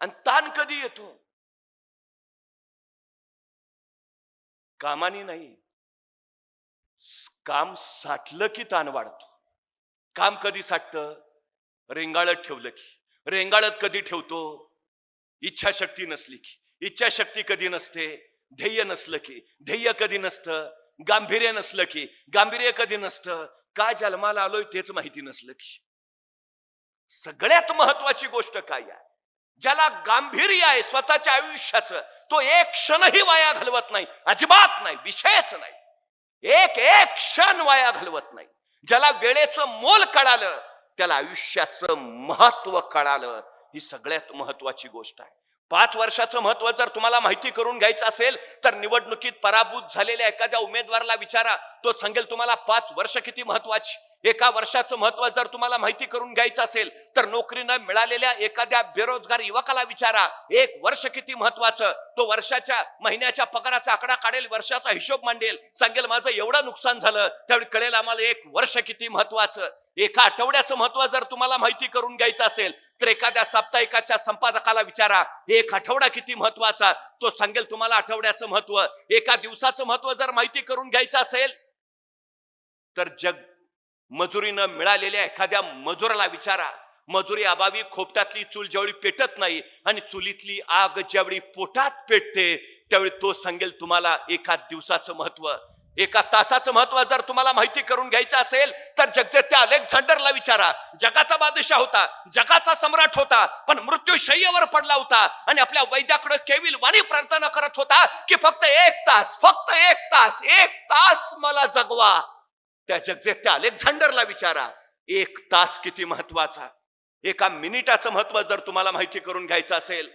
आणि ताण कधी येतो? कामानी नाही. काम साठलं की ताण वाढतो. काम कधी साठतं? रेंगाळत ठेवलं की. रेंगाळत कधी ठेवतो? इच्छाशक्ती नसली की. इच्छाशक्ती कधी नसते? ध्येय नसलं की. ध्येय कधी नसतं? गांभीर्य नसलं की. गांभीर्य कधी नसतं? का जन्माला आलोय तेच माहिती नसलं की. सगळ्यात महत्वाची गोष्ट काय आहे? ज्याला गांभीर्य आहे स्वतःच्या आयुष्याचं, तो एक क्षणही वाया घालवत नाही, अजिबात नाही, विषयच नाही. एक एक क्षण वाया घालवत नाही. ज्याला वेळेचं मोल कळालं, त्याला आयुष्याचं महत्व कळालं. ही सगळ्यात महत्वाची गोष्ट आहे. 5 वर्षाचं महत्व जर तुम्हाला माहिती करून घ्यायचं असेल तर निवडणुकीत पराभूत झालेल्या एखाद्या उमेदवाराला विचारा, तो सांगेल तुम्हाला 5 वर्ष किती महत्वाची. एका वर्षाचं महत्व जर तुम्हाला माहिती करून घ्यायचं असेल तर नोकरी न मिळालेल्या एखाद्या बेरोजगार युवकाला विचारा, 1 वर्ष किती महत्वाचं. तो वर्षाच्या महिन्याच्या पगाराचा आकडा काढेल, वर्षाचा हिशोब मांडेल, सांगेल माझं एवढं नुकसान झालं. त्यावेळी कळेल आम्हाला 1 वर्ष किती महत्वाचं. एका आठवड्याचं महत्व जर तुम्हाला माहिती करून घ्यायचं असेल तर एखाद्या साप्ताहिकाच्या संपादकाला विचारा, 1 आठवडा किती महत्वाचा. तो सांगेल तुम्हाला आठवड्याचं महत्व. एका दिवसाचं महत्व जर माहिती करून घ्यायचं असेल तर मजुरीनं मिळालेल्या एखाद्या मजुराला विचारा, मजुरी अभावी खोपटातली चूल ज्यावेळी पेटत नाही आणि चुलीतली आग ज्यावेळी पोटात पेटते त्यावेळी तो सांगेल तुम्हाला एका दिवसाचं महत्व. एका तासाचं महत्व जर तुम्हाला माहिती करून घ्यायचं असेल तर जगजेत्या अलेक्झांडरला विचारा. जगाचा बादशाह होता, जगाचा सम्राट होता, पण मृत्यूशय्येवर पडला होता आणि आपल्या वैद्याकडे केविल वाणी प्रार्थना करत होता की फक्त 1 तास, फक्त 1 तास, 1 तास मला जगवा. त्या जगजेत्या अलेक्झांडरला विचारा, 1 तास किती महत्वाचा. एका मिनिटाचं महत्व जर तुम्हाला माहिती करून घ्यायचं असेल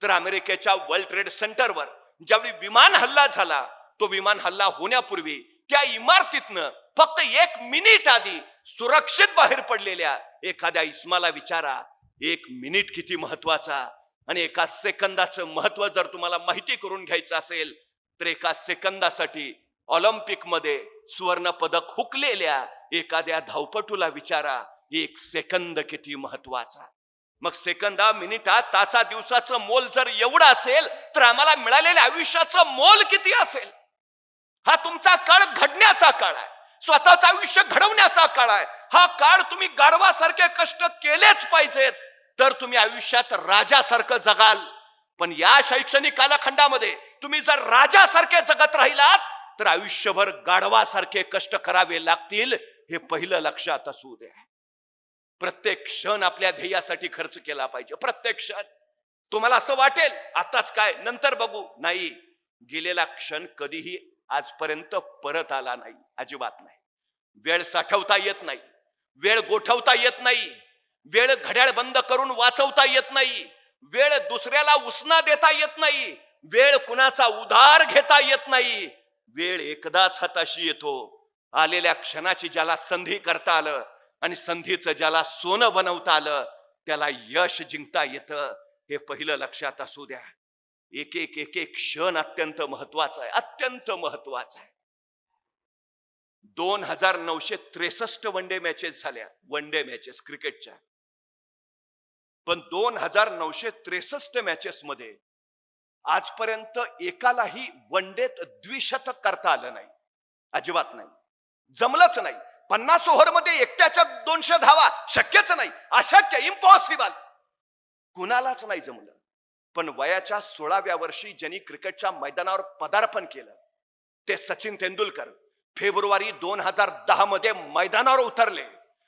तर अमेरिकेच्या वर्ल्ड ट्रेड सेंटरवर ज्यावेळी विमान हल्ला झाला, तो विमान हल्ला होण्यापूर्वी त्या इमारतीतनं फक्त 1 मिनिट आधी सुरक्षित बाहेर पडलेल्या एखाद्या इस्माला विचारा, 1 मिनिट किती महत्वाचा. आणि एका सेकंदाचं महत्व जर तुम्हाला माहिती करून घ्यायचं असेल तर एका सेकंदासाठी ऑलिम्पिक मध्ये सुवर्ण पदक हुकलेल्या एखाद्या धावपटूला विचारा, 1 सेकंद किती महत्वाचा. मग सेकंदा, मिनिटा, तासा, दिवसाचं मोल जर एवढं असेल तर आम्हाला मिळालेल्या आयुष्याचं मोल किती असेल. हा तुमचा काळ घडण्याचा काळ आहे, स्वतःचं आयुष्य घडवण्याचा काळ आहे. हा काळ तुम्ही गाढवासारखे कष्ट केलेच पाहिजेत तर तुम्ही आयुष्यात राजासारखं जगाल. पण या शैक्षणिक कालखंडामध्ये तुम्ही जर राजासारखे जगत राहिलात तर आयुष्यभर गाढवासारखे कष्ट करावे लागतील. हे पहिलं लक्षात असू द्या. प्रत्येक क्षण आपल्या ध्येयासाठी खर्च केला पाहिजे. प्रत्येक क्षण. तुम्हाला असं वाटेल आताच काय, नंतर बघू, नाही. गेलेला क्षण कधीही आजपर्यंत परत आला नाही, अजिबात नाही. वेळ साठवता येत नाही, वेळ गोठवता येत नाही, वेळ घड्याळ बंद करून वाचवता येत नाही, वेळ दुसऱ्याला उसना देता येत नाही, वेळ कुणाचा उधार घेता येत नाही. वेळ एकदाच हाताशी येतो. आलेल्या क्षणाची ज्याला संधी करता आलं आणि संधीचं ज्याला सोनं बनवता आलं त्याला यश जिंकता येतं. हे पहिलं लक्षात असू द्या. एक एक एक एक क्षण अत्यंत महत्वाचा आहे, अत्यंत महत्वाचा आहे. 2963 वनडे मॅचेस झाल्या, वनडे मॅचेस क्रिकेटच्या. पण 2963 मॅचेस मध्ये आजपर्यंत एकालाही वनडेत द्विशतक करता आलं नाही, अजिबात नाही, जमलंच नाही. 50 ओव्हर मध्ये एकट्याच्या 200 धावा शक्यच नाही, अशक्य, इम्पॉसिबल, कुणालाच नाही जमलं. पण वयाच्या 16व्या वर्षी ज्यांनी क्रिकेटच्या मैदानावर पदार्पण केलं ते सचिन तेंडुलकर फेब्रुवारी 2010 मध्ये मैदानावर उतरले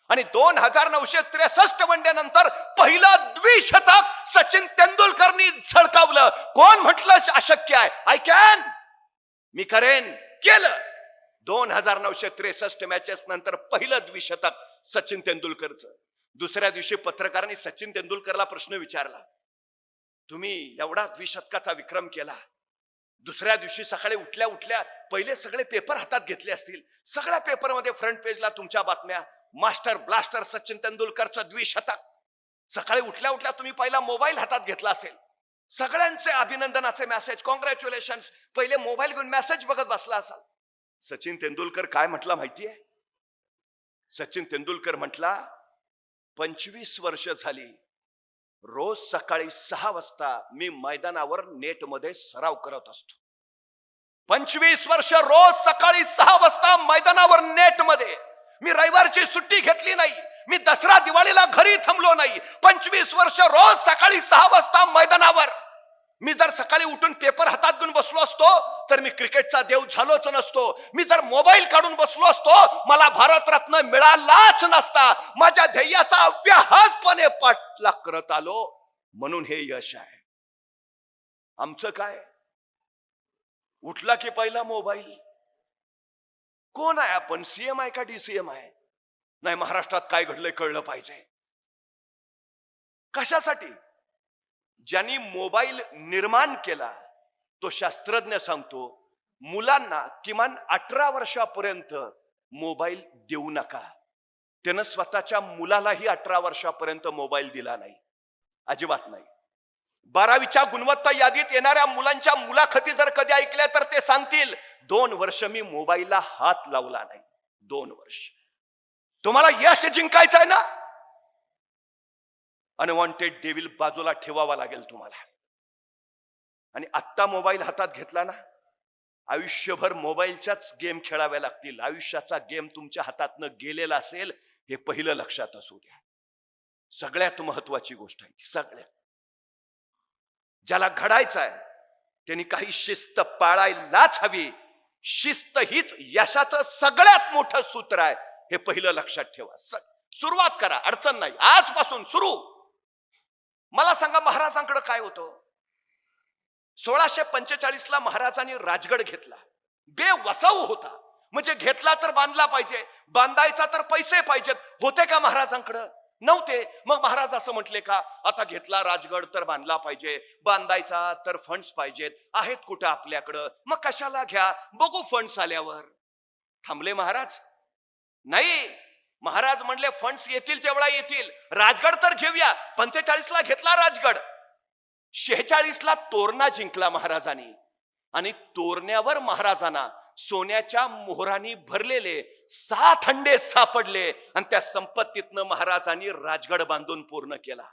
आणि 2963 वनडे नंतर पहिलं द्विशतक सचिन तेंडुलकरनी झळकावलं. कोण म्हटलं अशक्य आहे? आय कॅन, मी करेन, केलं. 2963 मॅचेस नंतर पहिलं द्विशतक सचिन तेंडुलकरचं. दुसऱ्या दिवशी पत्रकारांनी सचिन तेंडुलकरला प्रश्न विचारला, तुम्ही एवढा द्विशतकाचा विक्रम केला, दुसऱ्या दिवशी सकाळी उठल्या उठल्या पहिले सगळे पेपर हातात घेतले असतील, सगळ्या पेपरमध्ये फ्रंट पेजला तुमच्या बातम्या, मास्टर ब्लास्टर सचिन तेंडुलकरचं द्विशतक. सकाळी उठल्या उठल्या तुम्ही पहिला मोबाईल हातात घेतला असेल, सगळ्यांचे अभिनंदनाचे मेसेज, कॉंग्रॅच्युलेशन, पहिले मोबाईल घेऊन मेसेज बघत बसला असाल. सचिन तेंडुलकर काय म्हटला माहितीये? सचिन तेंडुलकर म्हटला, 25 वर्ष झाली रोज सकाळी 6 वाजता मी मैदानावर नेटमध्ये सराव करत असतो. 25 वर्ष रोज सकाळी 6 वाजता मैदानावर नेटमध्ये. मी रविवारची सुट्टी घेतली नाही. मी दसरा दिवाळीला घरी थांबलो नाही. 25 वर्ष रोज सकाळी 6 वाजता मैदानावर. मी जर सकाळी उठून पेपर हातात घेऊन बसलो असतो तर मी क्रिकेटचा देव झालोच नसतो. मी जर मोबाईल काढून बसलो असतो मला भारतरत्न मिळालाच नसता. माझ्या ध्येयाचा अव्याहतपणे पाठलाग करत आलो म्हणून हे यश आहे. आमचं काय? उठला की पहिला मोबाईल. कोण आहे आपण? सीएम आहे का डीसीएम आहे? नाही, महाराष्ट्रात काय घडलंय कळलं पाहिजे. कशासाठी? ज्यांनी मोबाईल निर्माण केला तो शास्त्रज्ञ सांगतो मुलांना किमान 18 वर्षापर्यंत मोबाईल देऊ नका. त्यानं स्वतःच्या मुलालाही 18 वर्षापर्यंत मोबाईल दिला नाही, अजिबात नाही. 12वीच्या गुणवत्ता यादीत येणाऱ्या मुलांच्या मुलाखती जर कधी ऐकल्या तर ते सांगतील 2 वर्ष मी मोबाईलला हात लावला नाही. 2 वर्ष. तुम्हाला यश जिंकायचं आहे ना, अनवॉन्टेड डेव्हिल बाजूला ठेवावा लागेल तुम्हाला. आणि आत्ता मोबाईल हातात घेतला ना, आयुष्यभर मोबाईलच्याच गेम खेळाव्या लागतील. आयुष्याचा गेम तुमच्या हातातनं गेलेला असेल हे पहिलं लक्षात असू द्या. सगळ्यात महत्वाची गोष्ट आहे ती. सगळ्यात ज्याला घडायचं आहे त्यांनी काही शिस्त पाळायलाच हवी. शिस्त हीच यशाचं सगळ्यात मोठं सूत्र आहे हे पहिलं लक्षात ठेवा. सुरुवात करा, अडचण नाही, आजपासून सुरू. मला सांगा महाराजांकडे काय होतं? 1645 ला महाराजांनी राजगड घेतला. बेवसाऊ होता. म्हणजे घेतला तर बांधला पाहिजे, बांधायचा तर पैसे पाहिजेत. होते का महाराजांकडे? नव्हते. मग महाराज असं म्हटले का आता घेतला राजगड तर बांधला पाहिजे, बांधायचा तर फंड्स पाहिजेत. आहेत कुठं आपल्याकडं? मग कशाला घ्या, बघू फंड्स आल्यावर. थांबले महाराज? नाही. महाराज म्हणले फंड्स येतील तेवढा येतील, राजगड तर घेऊया. 45 ला घेतला राजगड. 46 ला तोरणा जिंकला महाराजांनी. आणि तोरण्यावर महाराजांना सोन्याच्या मोहरांनी भरलेले 7 हंडे सापडले. आणि त्या संपत्तीतनं महाराजांनी राजगड बांधून पूर्ण केला.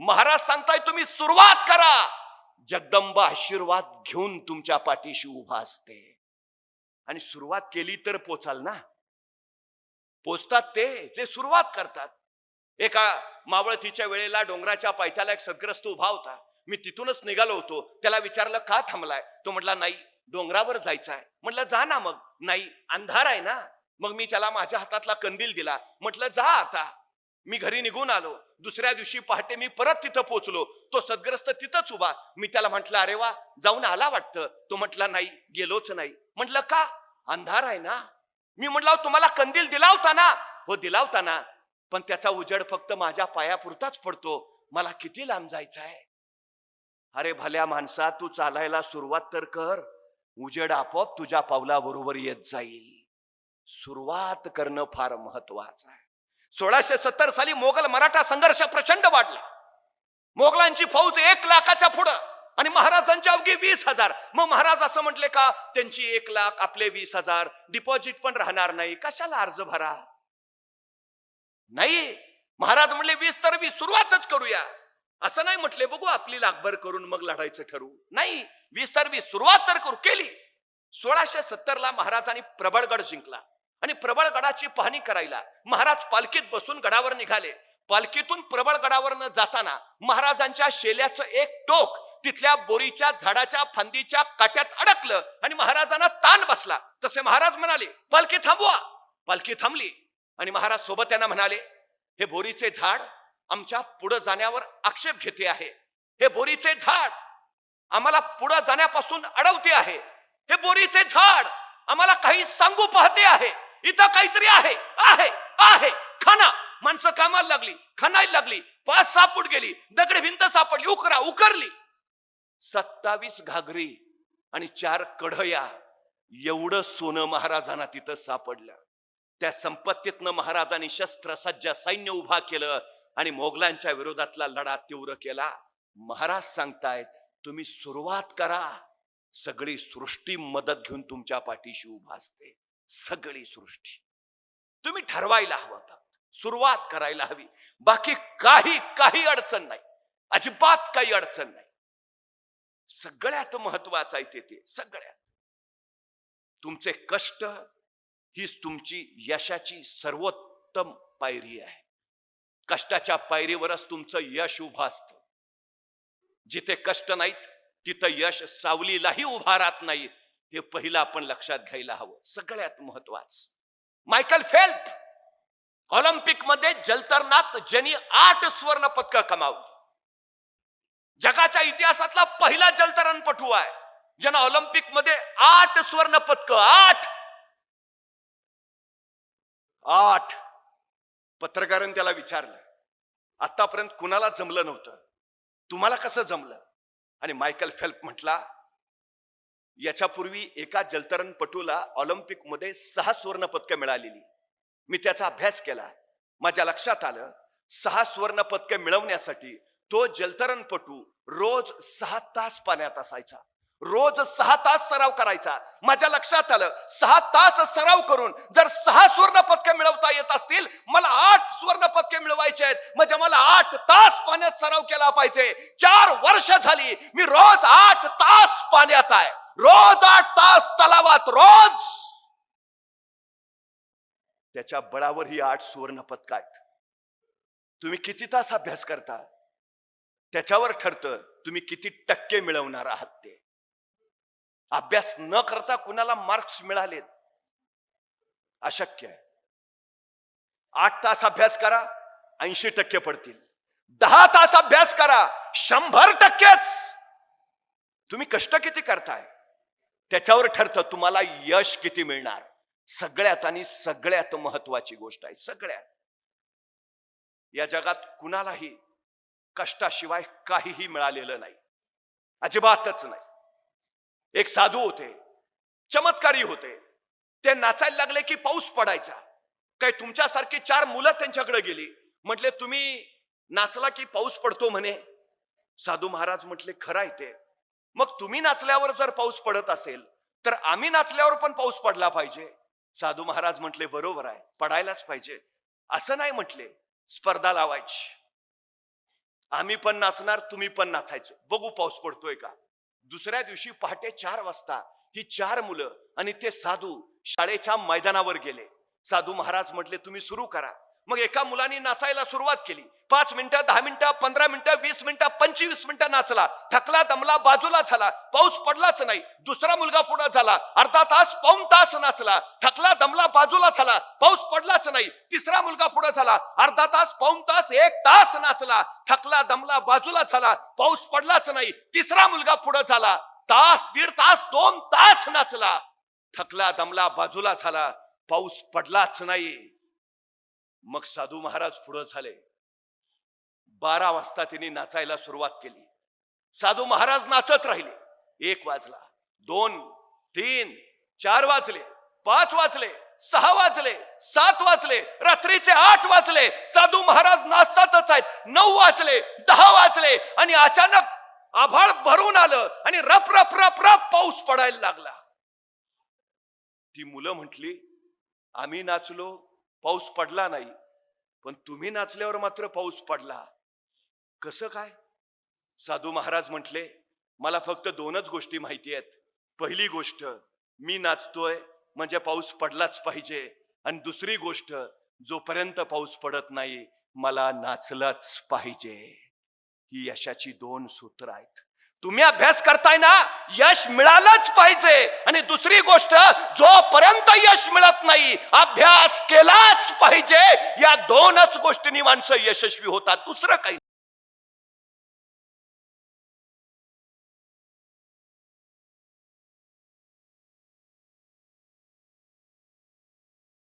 महाराज सांगताय तुम्ही सुरुवात करा. जगदंबा आशीर्वाद घेऊन तुमच्या पाठीशी उभा असते. आणि सुरुवात केली तर पोचाल ना. पोचतात ते जे सुरुवात करतात. एका मावळतीच्या वेळेला डोंगराच्या पायथ्याला एक सद्ग्रस्त उभा होता. मी तिथूनच निघालो होतो. त्याला विचारलं का थांबलाय? तो म्हटला नाही, डोंगरावर जायचं आहे. म्हटलं जा ना. मग नाही, अंधार आहे ना. मग मी त्याला माझ्या हातातला कंदील दिला. म्हटलं जा आता. मी घरी निघून आलो. दुसऱ्या दिवशी पहाटे मी परत तिथं पोहोचलो. तो सद्ग्रस्त तिथंच उभा. मी त्याला म्हटलं अरे वा, जाऊन आला वाटतं. तो म्हटला नाही, गेलोच नाही. म्हटलं का? अंधार आहे ना. मी म्हटलं तुम्हाला कंदील दिला होता ना. हो दिला होता ना, पण त्याचा उजेड फक्त माझ्या पायापुरताच पडतो. मला किती लांब जायचं आहे? अरे भल्या माणसा, तू चालायला सुरुवात तर कर. उजेड आपोआप तुझ्या पावलाबरोबर येत जाईल. सुरुवात करणं फार महत्वाचं आहे. 1670 साली मोगल मराठा संघर्ष प्रचंड वाढला. मोगलांची फौज 1 लाखाच्या पुढं आणि महाराजांची अवघी 20,000. मग महाराज असं म्हटले का त्यांची 1 लाख आपले 20,000, डिपॉझिट पण राहणार नाही, कशाला अर्ज भरा? नाही. महाराज म्हणले 20 तर 20 सुरुवातच करूया. असं नाही म्हटले बघू आपली लाखभर करून मग लढायचं ठरवू. नाही, 20 तर 20 सुरुवात तर करू. केली. 1670 ला महाराजांनी प्रबळगड जिंकला. आणि प्रबळगडाची पाहणी करायला महाराज पालखीत बसून गडावर निघाले. पालखीतून प्रबळगडावर न जाताना महाराजांच्या शेल्याचं एक टोक तिथल्या बोरीच्या झाडाच्या फांदीच्या काट्यात अडकलं आणि महाराजांना ताण बसला. तसे महाराज म्हणाले पालखी थांबवा. पालखी थांबली आणि महाराज सोबत त्यांना म्हणाले हे बोरीचे झाड आमच्या पुढे जाण्यावर आक्षेप घेते आहे. हे बोरीचे झाड आम्हाला पुढे जाण्यापासून अडवते आहे. हे बोरीचे झाड आम्हाला काही सांगू पाहते आहे. इथं काहीतरी आहे आहे आहे. खाना. माणसं कामाला लागली, खाणायला लागली. 5-6 फूट गेली, दगड भिंत सापडली, उकरली. 27 घागरी आणि 4 कढया एवढं सोनं महाराजांना तिथं सापडलं. त्या संपत्तीतनं महाराजांनी शस्त्रसज्ज सैन्य उभा केलं आणि मोगलांच्या विरोधातला लढा तीव्र केला. महाराज सांगतायत तुम्ही सुरुवात करा. सगळी सृष्टी मदत घेऊन तुमच्या पाठीशी उभा असते. सगळी सृष्टी. तुम्ही ठरवायला हवं, सुरुवात करायला हवी. बाकी काही अडचण नाही. अजिबात काही अडचण नाही. सगळ्यात महत्वाचं आहे ते सगळ्यात तुमचे कष्ट हीच तुमची यशाची सर्वोत्तम पायरी आहे. कष्टाच्या पायरीवरच तुमचं यश उभं असतं. जिथे कष्ट नाहीत तिथं यश सावलीलाही उभा राहत नाही. हे पहिलं आपण लक्षात घ्यायला हवं. सगळ्यात महत्वाचं मायकल फेल्प ऑलिम्पिक मध्ये जलतरणात ज्यांनी 8 सुवर्ण पदक कमावली. जगाच्या इतिहासातला पहिला जलतरणपटू आहे ज्यानं ऑलिम्पिक मध्ये 8 सुवर्ण पदक 8. पत्रकारांनी त्याला विचारलं, आतापर्यंत कुणाला जमलं नव्हतं, तुम्हाला कसं जमलं? आणि मायकल फेल्प म्हटला, याच्यापूर्वी एका जलतरणपटूला ऑलिम्पिक मध्ये 6 सुवर्ण पदकं मिळालेली. मी त्याचा अभ्यास केला. माझ्या लक्षात आलं 6 सुवर्ण पदकं मिळवण्यासाठी तो जलतरणपटू रोज 6 तास पाण्यात असायचा. रोज 6 तास सराव करायचा. माझ्या लक्षात आलं 6 तास सराव करून जर 6 सुवर्ण पदकं मिळवता येत असतील, मला 8 सुवर्ण पदके मिळवायचे आहेत. म्हणजे मला 8 तास पाण्यात सराव केला पाहिजे. 4 वर्ष झाली मी रोज 8 तास पाण्यात आहे, रोज 8 तास तलावात, रोज. त्याच्या बळावर ही 8 सुवर्ण पदक आहेत. तुम्ही किती तास अभ्यास करता त्याच्यावर ठरतं तुम्ही किती टक्के मिळवणार आहात. ते अभ्यास न करता कुणाला मार्क्स मिळालेत अशक्य आहे. 8 तास अभ्यास करा 80% पडतील. 10 तास अभ्यास करा 100%च. तुम्ही कष्ट किती करताय त्याच्यावर ठरतं तुम्हाला यश किती मिळणार. सगळ्यात आणि सगळ्यात महत्वाची गोष्ट आहे. सगळ्यात या जगात कुणालाही कष्टाशिवाय काहीही मिळालेलं नाही, अजिबातच नाही. एक साधू होते, चमत्कारी होते. ते नाचायला लागले की पाऊस पडायचा. काही तुमच्यासारखी 4 मुलं त्यांच्याकडे गेली. म्हटले तुम्ही नाचला की पाऊस पडतो म्हणे. साधू महाराज म्हटले खरं आहे ते. मग तुम्ही नाचल्यावर जर पाऊस पडत असेल तर आम्ही नाचल्यावर पण पाऊस पडला पाहिजे. साधू महाराज म्हटले बरोबर आहे, पडायलाच पाहिजे. असं नाही म्हटले, स्पर्धा लावायची. आम्ही पण नाचणार, तुम्ही पण नाचायचं, बघू पाऊस पडतोय का. दुसऱ्या दिवशी पहाटे 4 वाजता ही 4 मुलं आणि ते साधू शाळेच्या मैदानावर गेले. साधू महाराज म्हटले तुम्ही सुरू करा. मग एका मुलाने नाचायला सुरुवात केली. 5 मिनिटं, 10 मिनिटं, 15 मिनिटं, 20 मिनिटं, 25 मिनिटं नाचला. थकला दमला बाजूला झाला, पाऊस पडलाच नाही. दुसरा मुलगा पुढे झाला, अर्धा तास पाऊण तास नाचला. थकला दमला बाजूला झाला, पाऊस पडलाच नाही. तिसरा मुलगा पुढे झाला, अर्धा तास पाऊण तास 1 तास नाचला. थकला दमला बाजूला झाला, पाऊस पडलाच नाही. तिसरा मुलगा पुढे झाला, तास, 1.5 तास, 2 तास नाचला. थकला दमला बाजूला झाला, पाऊस पडलाच नाही. मग साधू महाराज पुढे झाले. 12 वाजता त्यांनी नाचायला सुरुवात केली. साधू महाराज नाचत राहिले. 1 वाजला, 2, 3, 4 वाजले, 5 वाजले, 6 वाजले, 7 वाजले, रात्रीचे 8 वाजले. साधू महाराज नाचतातच आहेत. 9 वाजले, 10 वाजले आणि अचानक आभाळ भरून आलं आणि रप रप रप रप पाऊस पडायला लागला. ती मुलं म्हटली आम्ही नाचलो, पाऊस पडला नाही, पण तुम्ही नाचल्यावर मात्र पाऊस पडला, कसं काय? साधू महाराज म्हटले मला फक्त 2च गोष्टी माहिती आहेत. पहिली गोष्ट मी नाचतोय म्हणजे पाऊस पडलाच पाहिजे, आणि दुसरी गोष्ट जोपर्यंत पाऊस पडत नाही मला नाचलंच पाहिजे. ही यशाची 2 सूत्र आहेत. तुम्ही अभ्यास करताय ना, यश मिळालंच पाहिजे. आणि दुसरी गोष्ट जोपर्यंत यश मिळत नाही अभ्यास केलाच पाहिजे. या 2च गोष्टींनी माणसं यशस्वी होतात, दुसरं काही.